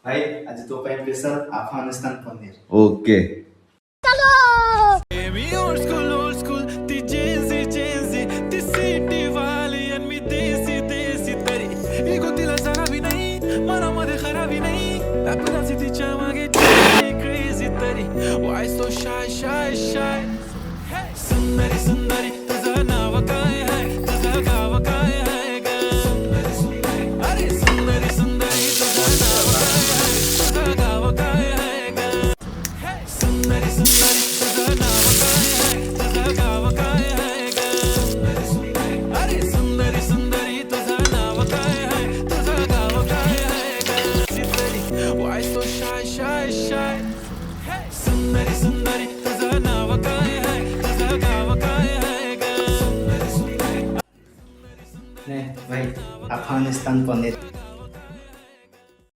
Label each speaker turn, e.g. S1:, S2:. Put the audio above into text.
S1: ଭାଇ ଆଜି ତୋ ପାଇଁ special Afghanistan paneer.
S2: Okay
S3: Baby, old school, ती Gen Z, ती city वाली आणि मी देसी तरी इगो तिला जरा भी नाही, मनामध्ये खराबी नाही, आपल्याच तिच्या मागे crazy तरी why so shy hey सुंदरी तुझं नाव काय आहे, तुझं गाव काय आहे ग अरे सुंदरी तुझं नाव काय आहे, तुझं गाव काय आहे ग सुंदरी तुझं नाव काय आहे, तुझं गाव काय आहे ग अरे सुंदरी तुझं नाव काय आहे, तुझं गाव काय आहे ग तरी why so shy सुंदरी तुझं नाव काय आहे, तुझं गाव काय आहे ग
S1: ने भाई अफगानिस्तान पनीर।